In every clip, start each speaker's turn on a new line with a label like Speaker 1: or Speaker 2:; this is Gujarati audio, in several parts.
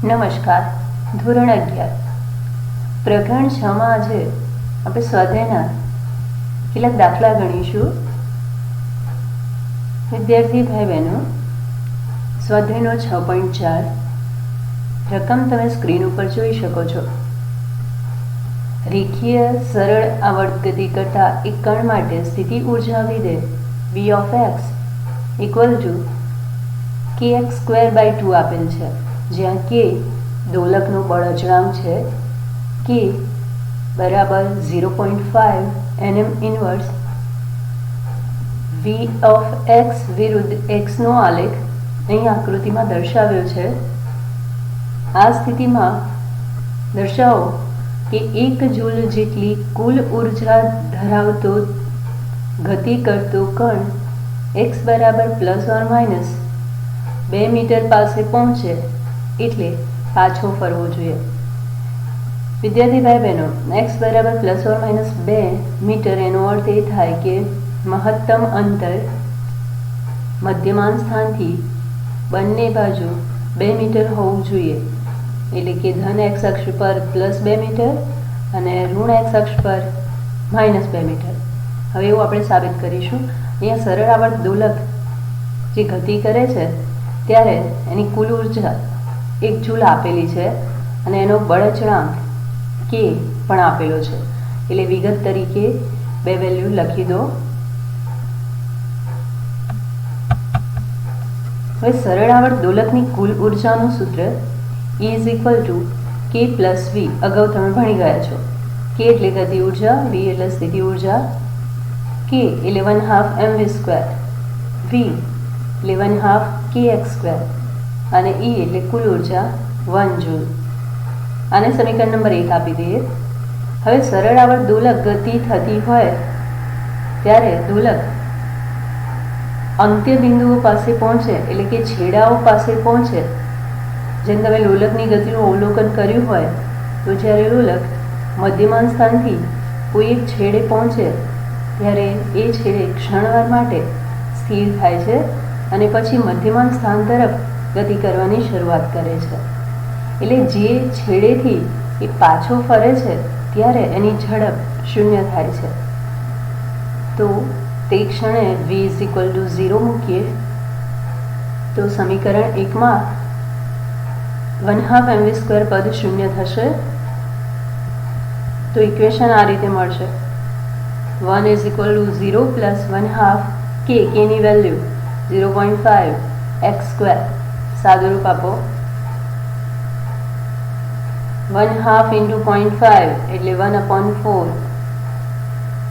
Speaker 1: નમસ્કાર. ધોરણ 11 પ્રકરણ 6 માં આજે આપણે સ્વાધ્યાયના કેટલાક દાખલા ગણીશું. વિદ્યાર્થી ભાઈ બહેનો, સ્વાધ્યાયનો 6.4 રકમ તમે સ્ક્રીન ઉપર જોઈ શકો છો. રેખીય સરળ આવર્ત ગતિ કરતા એક કણ માટે સ્થિતિ ઉર્જા વિધેય v of x equal to kx²/2 આપેલ છે, જ્યાં k દોલકનો બળ અચળાંક છે, k બરાબર 0.5 nm inverse v of x વિરુદ્ધ x નો આલેખ અહીં આકૃતિમાં દર્શાવ્યો છે. આ સ્થિતિમાં દર્શાવો કે 1 જૂલ જેટલી કુલ ઉર્જા ધરાવતો ગતિ કરતો કણ x બરાબર ±2 મીટર પાસે પહોંચે એટલે પાછો ફરવો જોઈએ. વિદ્યાર્થી ભાઈ બહેનો, x બરાબર ±2 મીટર એનો અર્થ એ થાય કે મહત્તમ અંતર મધ્યમાન સ્થાનથી બંને બાજુ 2 મીટર હોવું જોઈએ. એટલે કે ધન x અક્ષ પર +2 મીટર અને ઋણ x અક્ષ પર -2 મીટર. હવે એવું આપણે સાબિત કરીશું. અહીંયા સરળ આવર્ત દોલક જે ગતિ કરે છે ત્યારે એની કુલ ઉર્જા 1 જૂલ આપેલી છે અને એનો બળ અચળાંક k પણ આપેલો છે. એટલે વિગત તરીકે બે વેલ્યુ લખી દો. હવે સરળ આવર્ત દોલકની કુલ ઉર્જાનું સૂત્ર E is equal to k plus v. અગાઉ તમે ભણી ગયા છો. k એટલે ગતિ ઉર્જા, v એટલે સ્થિતિ ઉર્જા, k એટલે 1/2 mv², v એટલે 1/2 kx² અને E એટલે કુલ ઉર્જા 1 જૂલ. આને સમીકરણ નંબર 1 આપી દઈએ. હવે સરળ આવર્ત દોલક ગતિ થતી હોય ત્યારે દોલક અંત્ય બિંદુઓ પાસે પહોંચે એટલે કે છેડાઓ પાસે પહોંચે. જેમ તમે લોલકની ગતિનું અવલોકન કર્યું હોય તો જ્યારે લોલક મધ્યમાન સ્થાનથી કોઈ એક છેડે પહોંચે ત્યારે એ છેડે ક્ષણવાર માટે સ્થિર થાય છે અને પછી મધ્યમાન સ્થાન તરફ ગતિ કરવાની શરૂઆત કરે છે. એટલે જે છેડેથી એ પાછો ફરે છે ત્યારે એની ઝડપ 0 થાય છે. તો તે ક્ષણે v is equal to 0 મૂકીએ તો સમીકરણ 1માં 1/2 mv² પદ 0 થશે. તો ઇક્વેશન આ રીતે મળશે: 1 is equal to 0 plus 1/2 k ની વેલ્યુ 0.5 x². સાદુરૂપ આપો. 1/2 into 0.5 એટલે 1/4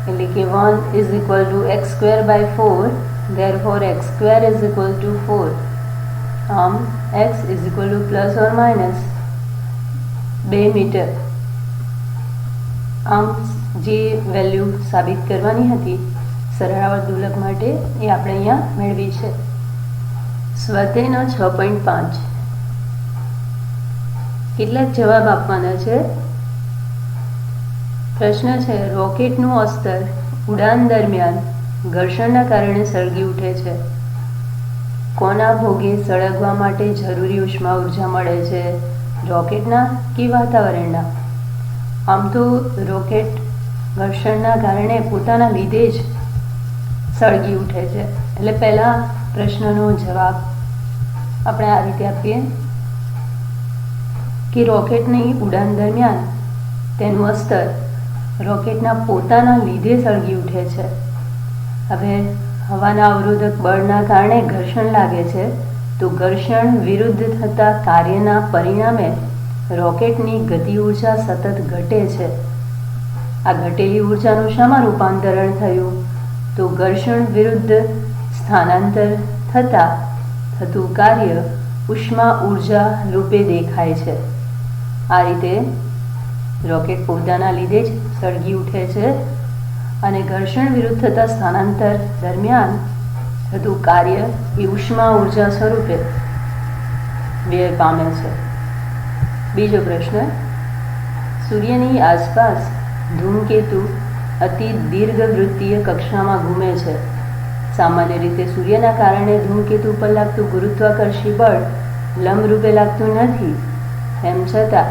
Speaker 1: એટલે કે 1 is equal to x²/4. therefore x² is equal to 4. આમ x is equal to ±2 metre. આમ જે વેલ્યુ સાબિત કરવાની હતી સરળ આવર્ત દોલક માટે એ આપણે અહીંયા મેળવી છે. સ્વાધ્યાયનો 6.5 કેટલાક જવાબ આપવાના છે. પ્રશ્ન છે: રોકેટનું અસ્તર ઉડાન દરમિયાન ઘર્ષણના કારણે સળગી ઉઠે છે. કોના ભોગે સળગવા માટે જરૂરી ઉષ્મા ઉર્જા મળે છે? રોકેટના કે વાતાવરણના? આમ તો રોકેટ ઘર્ષણના કારણે પોતાના લીધે જ સળગી ઉઠે છે. એટલે પહેલા પ્રશ્નનો જવાબ આપણે આ રીતે આપીએ કે રોકેટની ઉડાન દરમિયાન તેનું અસ્તર રોકેટના પોતાના લીધે સળગી ઉઠે છે. હવે હવાના અવરોધક બળના કારણે ઘર્ષણ લાગે છે તો ઘર્ષણ વિરુદ્ધ થતા કાર્યના પરિણામે રોકેટની ગતિ ઉર્જા સતત ઘટે છે. આ ઘટેલી ઉર્જાનું શામાં રૂપાંતરણ થયું? તો ઘર્ષણ વિરુદ્ધ સ્થાનાંતર થતું કાર્ય ઉષ્મા ઉર્જા રૂપે દેખાય છે. આ રીતે રોકેટ પોતાના લીધે જ સળગી ઉઠે છે અને ઘર્ષણ વિરુદ્ધ થતા સ્થાનાંતર દરમિયાન થતું કાર્ય એ ઉષ્મા ઉર્જા સ્વરૂપે વ્યય પામે છે. બીજો પ્રશ્ન: સૂર્યની આસપાસ ધૂમકેતુ અતિ દીર્ઘવૃત્તીય કક્ષામાં ઘૂમે છે. સામાન્ય રીતે સૂર્યના કારણે ધૂમકેતુ પર લાગતું ગુરુત્વાકર્ષી બળ લંબરૂપે લાગતું નથી, તેમ છતાં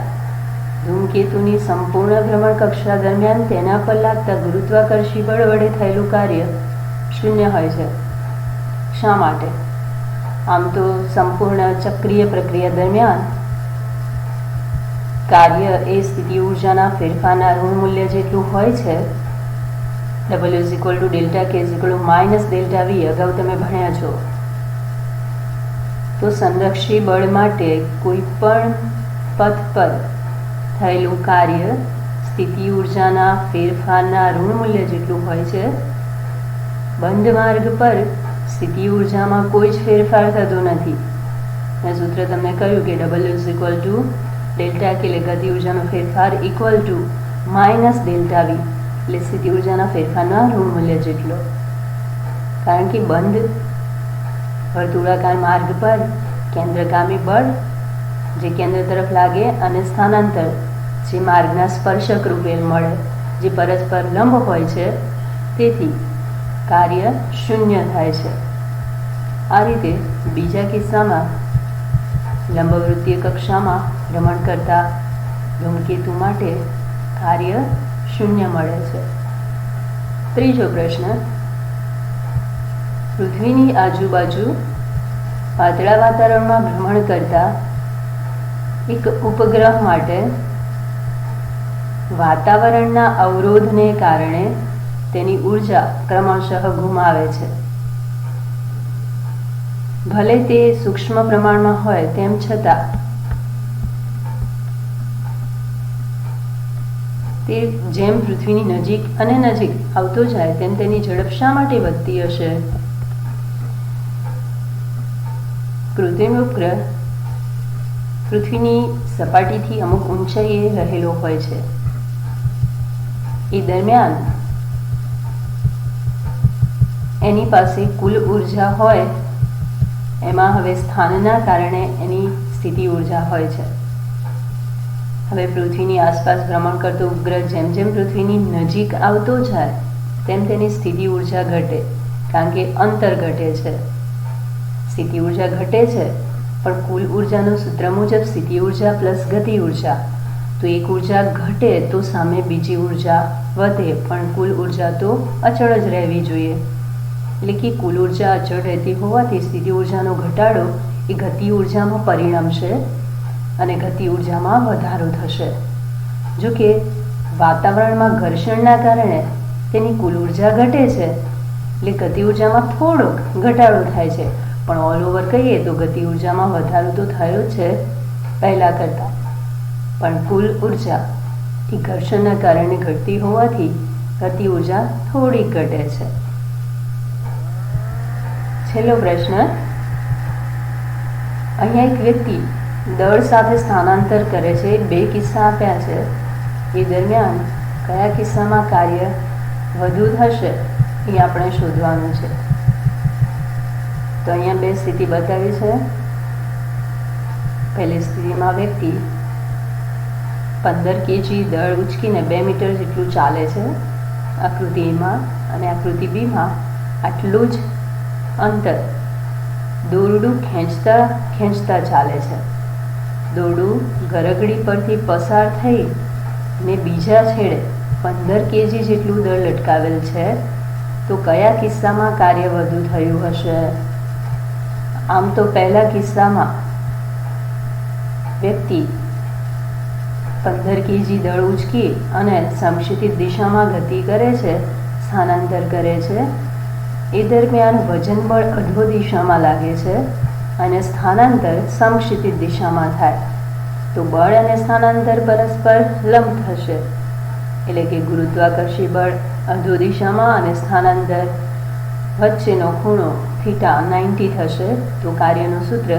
Speaker 1: ધૂમકેતુની સંપૂર્ણ ભ્રમણકક્ષા દરમિયાન તેના પર લાગતા ગુરુત્વાકર્ષી બળ વડે થયેલું કાર્ય શૂન્ય હોય છે. શા માટે? આમ તો સંપૂર્ણ ચક્રીય પ્રક્રિયા દરમિયાન કાર્ય એ સ્થિતિ ઉર્જાના ફેરફારના ઋણ મૂલ્ય જેટલું હોય છે. W=Δk=-Δv અગાઉ તમે ભણ્યા છો. તો સંરક્ષી બળ માટે કોઈ પણ પથ પર થયેલું કાર્ય સ્થિતિ ઉર્જાના ફેરફારના ઋણ મૂલ્ય જેટલું હોય છે. બંધ માર્ગ પર સ્થિતિ ઉર્જામાં કોઈ જ ફેરફાર થતો નથી. મેં સૂત્ર તમને કહ્યું કે W=Δk એટલે ગતિ ઉર્જાનો ફેરફાર =-Δv એટલે સ્થિતિ ઉર્જાના ફેરફારના ઋણ મૂલ્ય જેટલો. કારણ કે બંધ વર્તુળાકાર માર્ગ પર કેન્દ્રગામી બળ જે કેન્દ્ર તરફ લાગે અને સ્થાનાંતર જે માર્ગના સ્પર્શક રૂપે મળે જે પરસ્પર લંબ હોય છે, તેથી કાર્ય શૂન્ય થાય છે. આ રીતે બીજા કિસ્સામાં લંબવૃત્તીય કક્ષામાં ભ્રમણ કરતા ધૂમકેતુ માટે કાર્ય શૂન્ય મળે છે. ત્રીજો પ્રશ્ન, પૃથ્વીની આજુબાજુ પાતળા વાતાવરણમાં ભ્રમણ કરતા એક ઉપગ્રહ માટે વાતાવરણના અવરોધને કારણે તેની ઉર્જા ક્રમશઃ ગુમાવે છે. ભલે તે સૂક્ષ્મ પ્રમાણમાં હોય તેમ છતાં તે જેમ પૃથ્વીની નજીક અને નજીક આવતો જાય તેમ તેની ઝડપ શા માટે વધતી હશે? કૃત્રિમ ઉપગ્રહ પૃથ્વીની સપાટીથી અમુક ઊંચાઈએ રહેલો હોય છે. એ દરમિયાન એની પાસે કુલ ઉર્જા હોય એમાં હવે સ્થાનના કારણે એની સ્થિતિ ઉર્જા હોય છે. હવે પૃથ્વીની આસપાસ ભ્રમણ કરતો ઉપગ્રહ જેમ જેમ પૃથ્વીની નજીક આવતો જાય તેમ તેની સ્થિતિ ઉર્જા ઘટે, કારણ કે અંતર ઘટે છે. સ્થિતિ ઉર્જા ઘટે છે, પણ કુલ ઉર્જાનું સૂત્ર મુજબ સ્થિતિ ઉર્જા પ્લસ ગતિ ઉર્જા. તો એક ઉર્જા ઘટે તો સામે બીજી ઉર્જા વધે, પણ કુલ ઉર્જા તો અચળ જ રહેવી જોઈએ. એટલે કે કુલ ઉર્જા અચળ રહેતી હોવાથી સ્થિતિ ઉર્જાનો ઘટાડો એ ગતિ ઉર્જામાં પરિણમશે અને ગતિ ઉર્જામાં વધારો થશે. જો કે વાતાવરણમાં ઘર્ષણના કારણે તેની કુલ ઉર્જા ઘટે છે, એટલે ગતિ ઉર્જામાં થોડોક ઘટાડો થાય છે, પણ ઓલ ઓવર કહીએ તો ગતિ ઉર્જામાં વધારો તો થયો છે પહેલાં કરતાં, પણ કુલ ઉર્જા એ ઘર્ષણના કારણે ઘટતી હોવાથી ગતિ ઉર્જા થોડીક ઘટે છે. છેલ્લો પ્રશ્ન, અહીંયા એક વ્યક્તિ દળ સાથે સ્થાનાંતર કરે છે. બે કિસ્સા આપ્યા છે. એ દરમિયાન કયા કિસ્સામાં કાર્ય વધુ થશે એ આપણે શોધવાનું છે. તો અહીંયા બે સ્થિતિ બતાવી છે. પહેલી સ્થિતિમાં વ્યક્તિ 15 kg દળ ઉચકીને 2 મીટર જેટલું ચાલે છે આકૃતિ એમાં, અને આકૃતિ બીમાં આટલું જ અંતર દોરડું ખેંચતા ખેંચતા ચાલે છે. દોરડું ગરગડી પરથી પસાર થઈ ને બીજા છેડે 15 kg જેટલું દળ લટકાવેલ છે. તો કયા કિસ્સામાં કાર્ય વધુ થયું હશે? આમ તો પહેલા કિસ્સામાં વ્યક્તિ 15 kg દળ ઉચકી અને સમક્ષિતિજ દિશામાં ગતિ કરે છે, સ્થાનાંતર કરે છે. એ દરમિયાન વજન બળ અધો દિશામાં લાગે છે અને સ્થાનાંતર સમક્ષિતિજ દિશામાં થાય. તો બળ અને સ્થાનાંતર પરસ્પર લંબ થશે, એટલે કે ગુરુત્વાકર્ષી બળ અધો દિશામાં અને સ્થાનાંતર વચ્ચેનો ખૂણો θ90 થશે. તો કાર્યનું સૂત્ર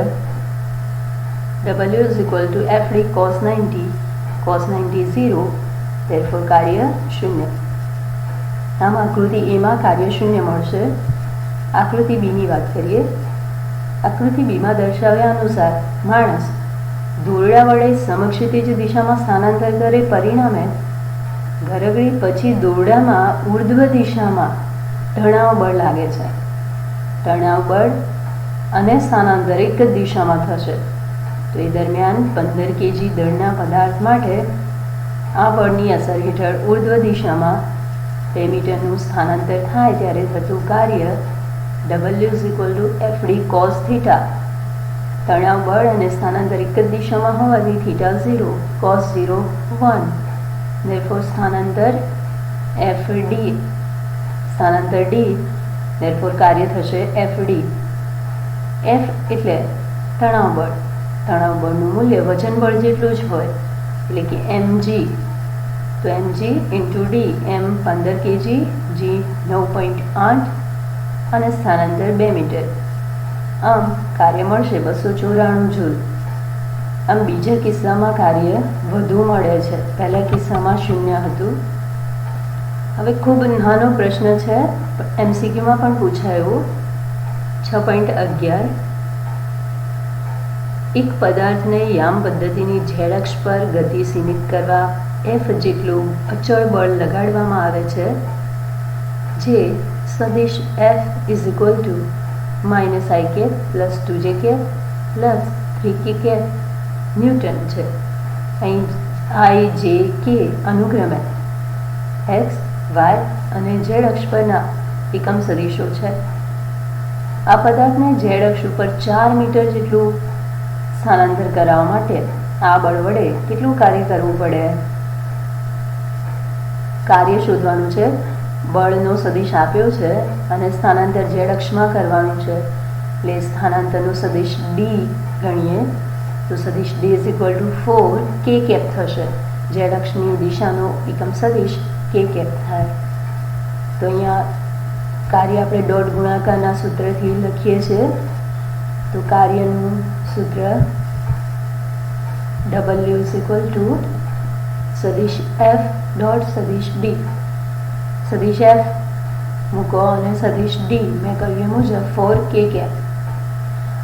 Speaker 1: W=FD cos90 0, therefore કાર્ય શૂન્ય. આમ આકૃતિ એમાં કાર્ય શૂન્ય મળશે. આકૃતિ બીની વાત કરીએ. આકૃતિ બીમાં દર્શાવ્યા અનુસાર માણસ દોરડા વડે સમક્ષિતિજ દિશામાં સ્થાનાંતર કરે, પરિણામે ગરગડી પછી દોરડામાં ઉર્ધ્વ દિશામાં તણાવ બળ લાગે છે. તણાવ બળ અને સ્થાનાંતર એક જ દિશામાં થશે. તો એ દરમિયાન 15 kg દળના પદાર્થ માટે આ બળની અસર હેઠળ ઉર્ધ્વ દિશામાં 2 મીટરનું સ્થાનાંતર થાય ત્યારે થતું કાર્ય W = Fd cos θ. તણાવ બળ અને સ્થાનાંતર એક જ દિશામાં હોવાથી θ0 cos 0 1. therefore સ્થાનાંતર Fd સ્થાનાંતર d therefore કાર્ય થશે Fd. F એટલે તણાવ બળનું મૂલ્ય વજન બળ જેટલું જ હોય એટલે કે mg. તો mg × d, m 15 kg, g 9.8 અને સ્થાનાંતર 2 મીટર. આમ કાર્ય મળશે 294 જૂલ. આમ બીજા કિસ્સામાં કાર્ય વધુ મળે છે, પહેલા કિસ્સામાં 0 હતું. હવે ખૂબ નાનો પ્રશ્ન છે, MCQમાં પણ પૂછાયો. 6.11 એક પદાર્થને યામ પદ્ધતિની z અક્ષ પર ગતિ સીમિત કરવા F જેટલું અચળ બળ લગાડવામાં આવે છે, જે સદિશ F = -i + 2j + 3k newton છે. અહીં i, j, k અનુક્રમે x, y અને z અક્ષ પરના એકમ સદિશો છે. આ પદાર્થને z અક્ષ ઉપર 4 મીટર જેટલું સ્થાનાંતર કરાવવા માટે આ બળ વડે કેટલું કાર્ય કરવું પડે? કાર્ય શોધવાનું છે. બળનો સદિશ આપ્યો છે અને સ્થાનાંતર z અક્ષમાં કરવાનું છે, એટલે સ્થાનાંતરનું સદિશ d ગણીએ તો સદિશ d = 4k થશે. z અક્ષની દિશાનો એકમ સદિશ k થાય. તો અહીંયા કાર્ય આપણે ડોટ ગુણાકારના સૂત્રથી લખીએ છીએ. તો કાર્યનું સૂત્ર W = સદિશ F ડોટ સદિશ d. સદિશ F મૂકો અને સદિશ d મેં કહ્યું મુજબ 4k.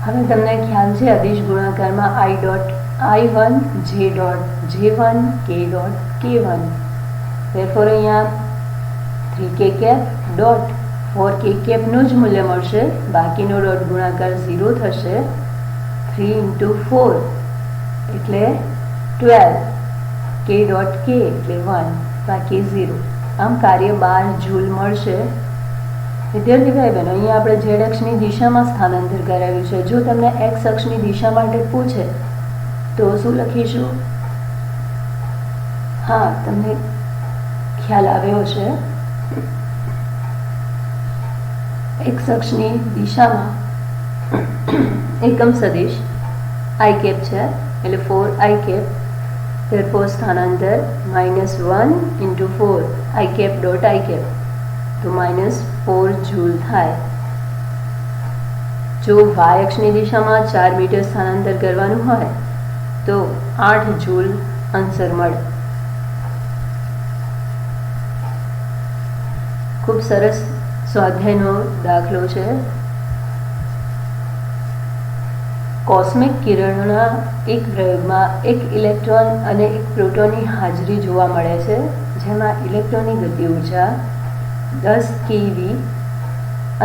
Speaker 1: હવે તમને ખ્યાલ છે અદિશ ગુણાકારમાં I.I1 J.J1 K.K1. therefore અહીંયા 3k ડોટ 4k નું જ મૂલ્ય મળશે. બાકીનો ડોટ ગુણાકાર 0 થશે. 3 × 4 એટલે 12, k ડોટ k એટલે 1, બાકી 0. આમ કાર્ય 12 જૂલ મળશે. વિદ્યાર્થી ભાઈ બહેનો, અહીંયા આપણે z અક્ષની દિશામાં સ્થાનાંતર કરાવ્યું છે. જો તમને x અક્ષની દિશા માટે પૂછે તો શું લખીશું? હા, તમને ખ્યાલ આવ્યો છે. x અક્ષની દિશામાં એકમ સદિશ i છે એટલે 4i. therefore સ્થાનાંતર -1 × 4 i ડોટ i તો -4 જૂલ થાય. જો y અક્ષની દિશામાં 4 મીટર સ્થાનાંતર કરવાનું હોય તો 8 જૂલ આન્સર મળે. ખૂબ સરસ સ્વાધ્યાયનો દાખલો છે. કોસ્મિક કિરણોના એક પ્રયોગમાં એક ઇલેક્ટ્રોન અને એક પ્રોટોનની હાજરી જોવા મળે છે, જેમાં ઇલેક્ટ્રોનની ગતિ ઉર્જા 10 keV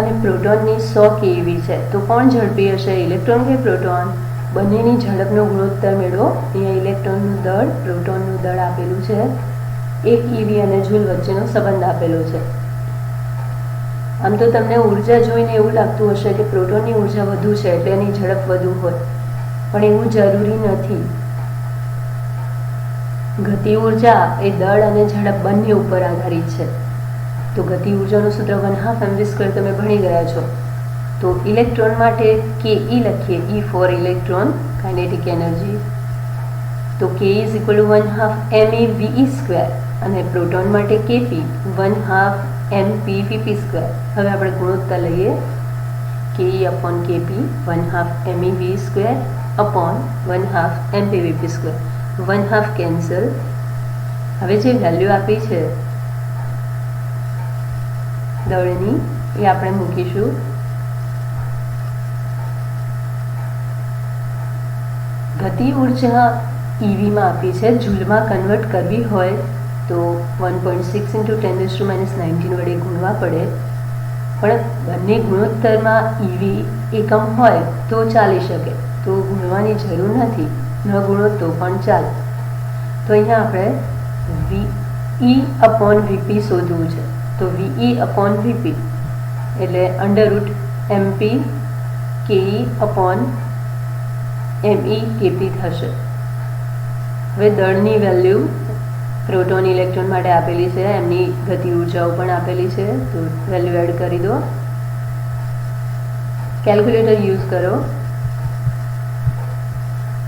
Speaker 1: અને પ્રોટોનની 100 keV છે. તો કોણ ઝડપી હશે, ઇલેક્ટ્રોન કે પ્રોટોન? બંનેની ઝડપનો ગુણોત્તર મેળવો. અહીંયા ઇલેક્ટ્રોનનું દળ, પ્રોટોનનું દળ આપેલું છે. 1 eV અને જૂલ વચ્ચેનો સંબંધ આપેલો છે. આમ તો તમને ઉર્જા જોઈને એવું લાગતું હશે કે પ્રોટોનની ઉર્જા વધુ છે એટલે એની ઝડપ વધુ હોય, પણ એવું જરૂરી નથી. ગતિ ઉર્જા એ દળ અને ઝડપ બંને ઉપર આધારિત છે. તો ગતિ ઉર્જાનું સૂત્ર 1/2 mv² તમે ભણી ગયા છો. તો ઇલેક્ટ્રોન માટે ke લખીએ, E for electron, kinetic energy. તો k = 1/2 mev², અને પ્રોટોન માટે kp 1/2 mpvp². હવે આપણે ગુણોત્તર લઈએ. ke/kp 1/2 mev² / 1/2 mpvp². 1/2 કેન્સલ. હવે જે વેલ્યુ આપી છે દળની એ આપણે મૂકીશું. ગતિ ઉર્જા EVમાં આપી છે, જૂલમાં કન્વર્ટ કરવી હોય તો 1.6 × 10⁻⁹ વડે ગુણવા પડે. પણ બંને ગુણોત્તરમાં EV એકમ હોય તો ચાલી શકે. તો ગુણવાની જરૂર નથી, ન ગુણો તો પણ ચાલે. તો અહીંયા આપણે VE અપોન VP શોધવું છે. તો VE અપોન VP એટલે √MP KE upon ME KP થશે. હવે દળની વેલ્યુ પ્રોટોન ઇલેક્ટ્રોન માટે આપેલી છે, એમની ગતિ ઉર્જાઓ પણ આપેલી છે. તો વેલ્યુ એડ કરી દો, કેલ્ક્યુલેટર યુઝ કરો.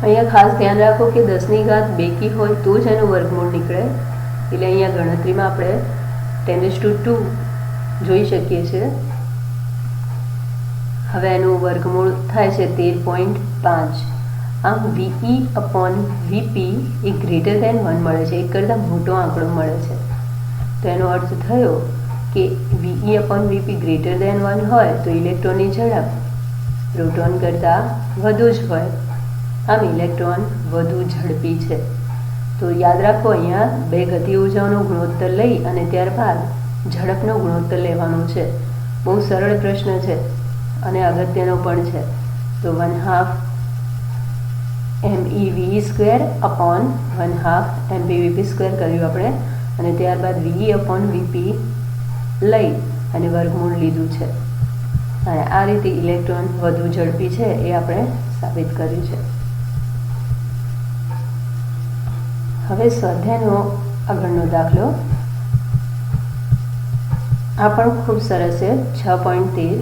Speaker 1: અહીંયા ખાસ ધ્યાન રાખો કે 10 ની ઘાત બેકી હોય તો જ એનું વર્ગમૂળ નીકળે. એટલે અહીંયા ગણતરીમાં આપણે 10⁻² જોઈ શકીએ છીએ. હવે એનું વર્ગમૂળ થાય છે 13.5. આમ VE અપોન VP એ >1 મળે છે, એક કરતાં મોટો આંકડો મળે છે. તો એનો અર્થ થયો કે VE અપોન VP >1 હોય તો ઇલેક્ટ્રોનની ઝડપ પ્રોટોન કરતાં વધુ જ હોય. આમ ઇલેક્ટ્રોન વધુ ઝડપી છે. તો યાદ રાખો, અહીંયા બે ગતિ ઉર્જાઓનો ગુણોત્તર લઈ અને ત્યારબાદ ઝડપનો ગુણોત્તર લેવાનો છે. બહુ સરળ પ્રશ્ન છે અને અગત્યનો પણ છે. તો 1/2 MEVE² અપોન 1/2 MPVP² કર્યું આપણે, અને ત્યારબાદ VE અપોન VP લઈ અને વર્ગમૂળ લીધું છે. અને આ રીતે ઇલેક્ટ્રોન વધુ ઝડપી છે એ આપણે સાબિત કર્યું છે. હવે સ્વાધ્યાયનો આગળનો દાખલો આ પણ ખૂબ સરસ છે. 6.13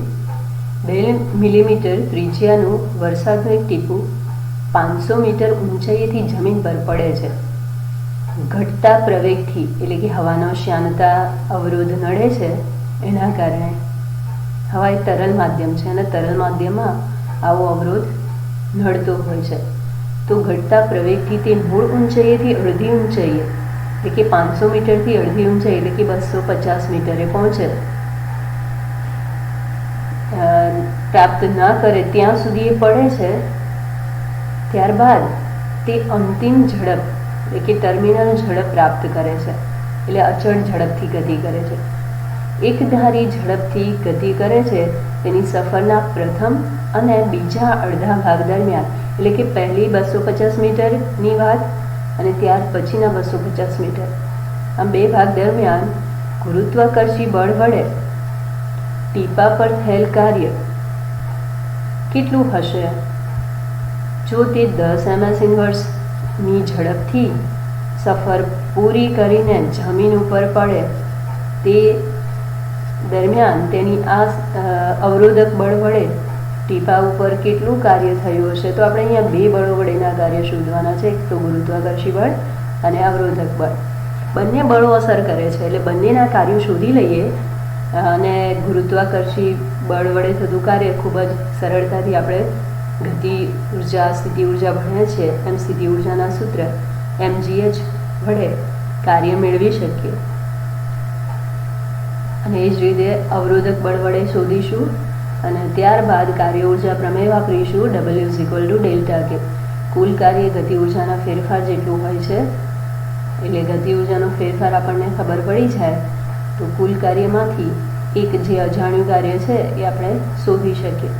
Speaker 1: 2 મિલીમીટર ત્રિજ્યાનું વરસાદનું એક ટીપું 500 મીટર ઊંચાઈએથી જમીન પર પડે છે. ઘટતા પ્રવેગથી, એટલે કે હવાનો શ્યાનતા અવરોધ નડે છે, એના કારણે હવા એક તરલ માધ્યમ છે અને તરલ માધ્યમમાં આવો અવરોધ નડતો હોય છે. તો ઘટતા પ્રવેગથી તે મૂળ ઊંચાઈએથી અડધી ઊંચાઈએ, એટલે કે 500 મીટરથી અડધી ઊંચાઈ એટલે કે 250 મીટરે પહોંચે, પ્રાપ્ત ના કરે ત્યાં સુધી એ પડે છે. ત્યારબાદ તે અંતિમ ઝડપ એટલે કે ટર્મિનલ ઝડપ પ્રાપ્ત કરે છે, એટલે અચળ ઝડપથી ગતિ કરે છે. એકધારી ઝડપથી ગતિ કરે છે તેની સફરના પ્રથમ અને બીજા અડધા ભાગ દરમિયાન, એટલે કે પહેલી 250 મીટરની વાત અને ત્યાર પછીના 250 મીટર, આમ બે ભાગ દરમિયાન ગુરુત્વાકર્ષી બળ વડે ટીપા પર થયેલ કાર્ય કેટલું હશે? જો તે 10 ms⁻ની ઝડપથી સફર પૂરી કરીને જમીન ઉપર પડે તે દરમિયાન તેની આ અવરોધક બળ વડે ટીપા ઉપર કેટલું કાર્ય થયું હશે? તો આપણે અહીંયા બે બળો વડેના કાર્ય શોધવાના છે. એક તો ગુરુત્વાકર્ષી બળ અને અવરોધક બળ. બંને બળો અસર કરે છે, એટલે બંનેના કાર્યો શોધી લઈએ અને ગુરુત્વાકર્ષી બળ વડે થતું કાર્ય ખૂબ જ સરળતાથી આપણે ગતિ ઉર્જા, સ્થિતિ ઉર્જા ભણ્યા છે એમ સ્થિતિ ઉર્જાના સૂત્ર mgh વડે કાર્ય મેળવી શકીએ. અને એ જ રીતે અવરોધક બળ વડે શોધીશું અને ત્યારબાદ કાર્ય ઉર્જા પ્રમેય વાપરીશું. W=Δk. કુલ કાર્ય ગતિ ઉર્જાના ફેરફાર જેટલું હોય છે, એટલે ગતિ ઉર્જાનો ફેરફાર આપણને ખબર પડી જાય તો કુલ કાર્યમાંથી એક જે અજાણ્યું કાર્ય છે એ આપણે શોધી શકીએ.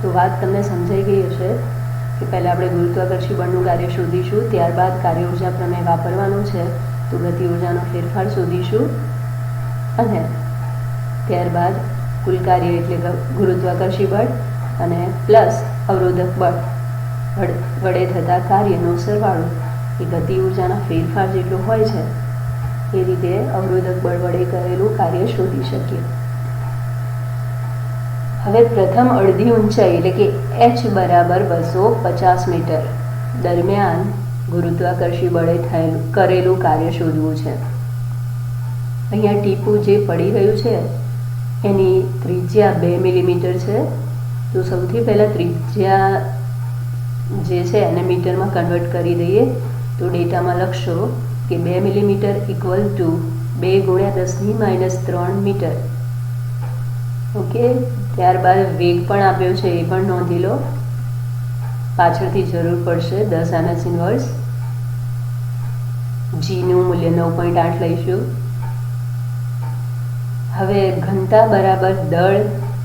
Speaker 1: તો વાત તમને સમજાઈ ગઈ હશે કે પહેલાં આપણે ગુરુત્વાકર્ષી બળનું કાર્ય શોધીશું, ત્યારબાદ કાર્ય ઉર્જા પ્રમેય વાપરવાનું છે. તો ગતિ ઉર્જાનો ફેરફાર શોધીશું અને ત્યારબાદ કુલ કાર્ય એટલે ગુરુત્વાકર્ષી બળ અને પ્લસ અવરોધક બળ વડે થતા કાર્યનો સરવાળો એ ગતિ ઉર્જાના ફેરફાર જેટલું હોય છે એ રીતે અવરોધક બળ વડે કરેલું કાર્ય શોધી શકીએ. હવે પ્રથમ અડધી ઊંચાઈ એટલે કે h = 250 મીટર દરમિયાન ગુરુત્વાકર્ષી બળે કરેલું કાર્ય શોધવું છે. અહીંયા ટીપું જે પડી રહ્યું છે એની ત્રિજ્યા 2 મિલીમીટર છે. તો સૌથી પહેલાં ત્રિજ્યા જે છે એને મીટરમાં કન્વર્ટ કરી દઈએ. તો ડેટામાં લખશો કે 2 મિલીમીટર = 2 × 10⁻³ મીટર. ઓકે, ત્યારબાદ વેગ પણ આપ્યો છે એ પણ નોંધી લો, પાછળથી જરૂર પડશે. 10 ms⁻. જીનું મૂલ્ય 9.8 લઈશું. હવે ઘનતા બરાબર દળ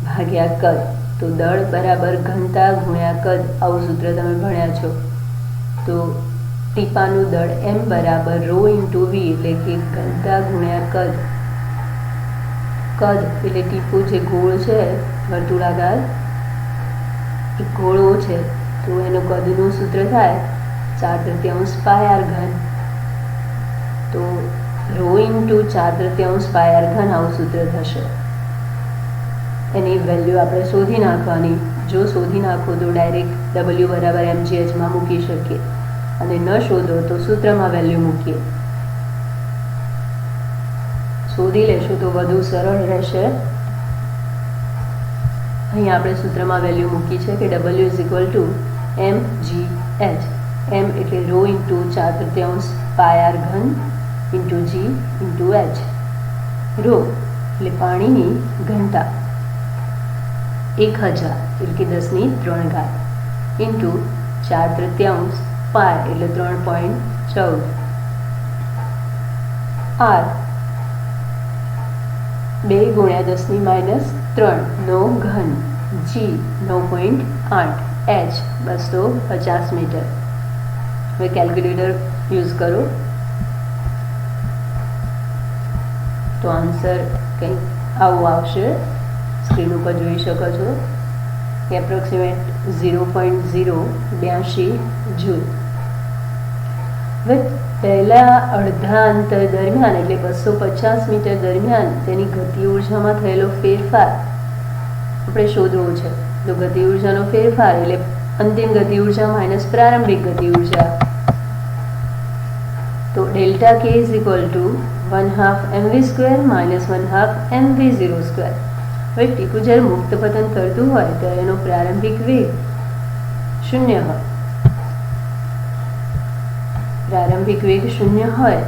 Speaker 1: ભાગ્યા કદ. તો દળ બરાબર ઘનતા ગુણ્યા કદ, આવું સૂત્ર તમે ભણ્યા છો. તો ટીપાનું દળ m બરાબર ρ × v, એટલે કે ઘનતા ગુણ્યા કદ. કદ એટલે ટીપું જે ગોળ છે વર્તુળાકાર એ ગોળો છે, તો એનું કદનું સૂત્ર થાય 4/3 πr3. તો ρ × 4/3 πr3 આવું સૂત્ર થશે. એની વેલ્યુ આપણે શોધી નાખવાની. જો શોધી નાખો તો ડાયરેક્ટ w બરાબર mgh મૂકી શકીએ, અને ન શોધો તો સૂત્રમાં વેલ્યુ મૂકીએ. શોધી લેશું તો વધુ સરળ રહેશે. અહીં આપણે સૂત્રમાં વેલ્યુ મૂકી છે કે w = mgh. m એટલે ρ × 4/3 πr3 × g × h. ρ એટલે પાણીની ઘનતા 1000 એટલે કે 10^3 ઇન્ટુ 4/3 પાય એટલે 3.14. r 2 × 10⁻³ નો ઘન. g 9.8. h 250 metre. હવે કેલ્ક્યુલેટર યુઝ કરો તો આન્સર કંઈક આવું આવશે. સ્ક્રીન ઉપર જોઈ શકો છો કે એપ્રોક્સિમેટ 0.082 જૂલ. હવે પહેલા અડધા અંતર દરમિયાન એટલે 250 મીટર દરમિયાન તેની ગતિ ઉર્જામાં થયેલો ફેરફાર આપણે શોધવો છે. તો ગતિ ઉર્જાનો ફેરફાર એટલે અંતિમ ગતિ ઉર્જા માઇનસ પ્રારંભિક ગતિ ઉર્જા. તો ડેલ્ટા k = 1/2 mv² - 1/2 mv02. હવે ટીપું જ્યારે મુક્ત પતન કરતું હોય ત્યારે એનો પ્રારંભિક વેગ 0 હોય. પ્રારંભિક વેગ 0 હોય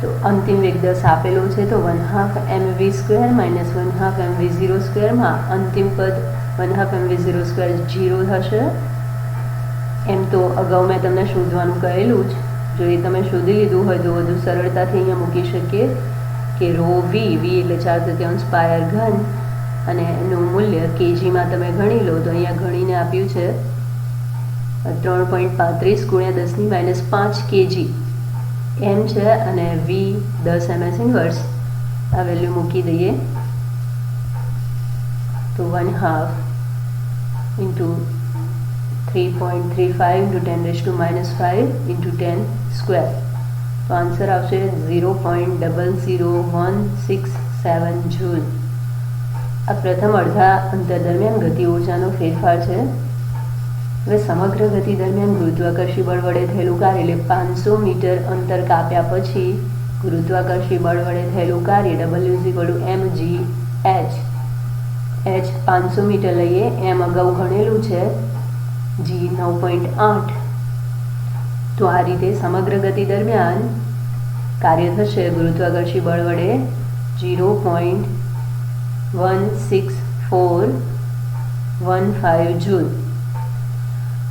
Speaker 1: તો અંતિમ વેગ 10 આપેલો છે, તો 1/2 mv² - 1/2 mv02 માં અંતિમ પદ 1/2 mv02 0 થશે. એમ તો અગાઉ મેં તમને શોધવાનું કહેલું જ. જો એ તમે શોધી લીધું હોય તો વધુ સરળતાથી અહીંયા મૂકી શકીએ કે ρ v એટલે 4/3 πr3 અને એનું મૂલ્ય kgમાં તમે ગણી લો. તો અહીંયા ગણીને આપ્યું છે 3.35 × 10⁻5 kg m છે, અને v 10 ms ઇન્વર્સ. આ વેલ્યુ મૂકી દઈએ તો 1/2 × 3.35 × 10⁻5 × 10 સ્ક્વેર. તો આન્સર આવશે 0.00167 જૂલ. આ પ્રથમ અડધા અંતર દરમિયાન ગતિ ઉર્જાનો ફેરફાર છે. હવે સમગ્ર ગતિ દરમિયાન ગુરુત્વાકર્ષી બળ વડે થયેલું કાર્ય એટલે 500 મીટર અંતર કાપ્યા પછી ગુરુત્વાકર્ષી બળ વડે થયેલું કાર્ય w = mgh. h 500 મીટર લઈએ, એમ અગાઉ ગણેલું છે, g 9.8. તો આ રીતે સમગ્ર ગતિ દરમિયાન કાર્ય થશે ગુરુત્વાકર્ષી બળ વડે 0.16415 જૂલ.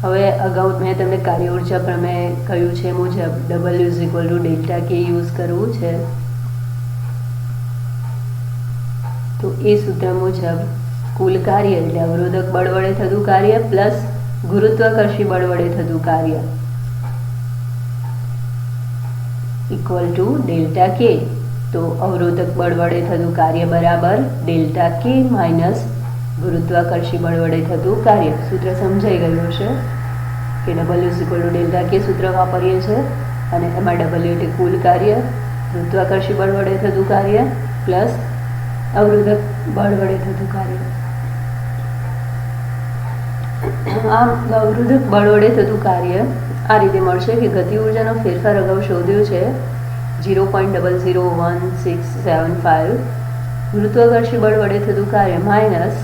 Speaker 1: હવે અગાઉ મેં તમને કાર્ય ઉર્જા પ્રમેય કહ્યું છે મુજબ w = ડેલ્ટા k યુઝ કરવું છે. તો એ સૂત્ર મુજબ કુલ કાર્ય એટલે અવરોધક બળ વડે થતું કાર્ય પ્લસ ગુરુત્વાકર્ષી બળ વડે થતું કાર્ય = ડેલ્ટા k. તો અવરોધક બળ વડે થતું કાર્ય બરાબર ડેલ્ટા k માઇનસ ગુરુત્વાકર્ષી બળ વડે થતું કાર્ય. સૂત્ર સમજાઈ ગયું છે કે w = ડેલ્ટા k સૂત્ર વાપરીએ છીએ, અને એમાં w એટલે કુલ કાર્ય, ગુરુત્વાકર્ષી બળ વડે થતું કાર્ય પ્લસ અવરોધક બળ વડે થતું કાર્ય. આમ અવરોધક બળ વડે થતું કાર્ય આ રીતે મળશે કે ગતિ ઉર્જાનો ફેરફાર અગાઉ શોધ્યો છે 0.00167. ગુરુત્વાકર્ષી બળ વડે થતું કાર્ય માઇનસ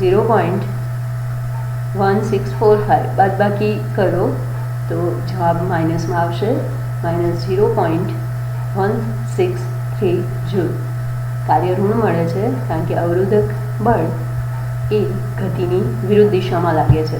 Speaker 1: 0.1645. બાદબાકી કરો તો જવાબ માઇનસમાં આવશે, -0.163 જૂલ. કાર્ય ઋણ મળે છે કારણ કે અવરોધક બળ એ ગતિની વિરુદ્ધ દિશામાં લાગે છે.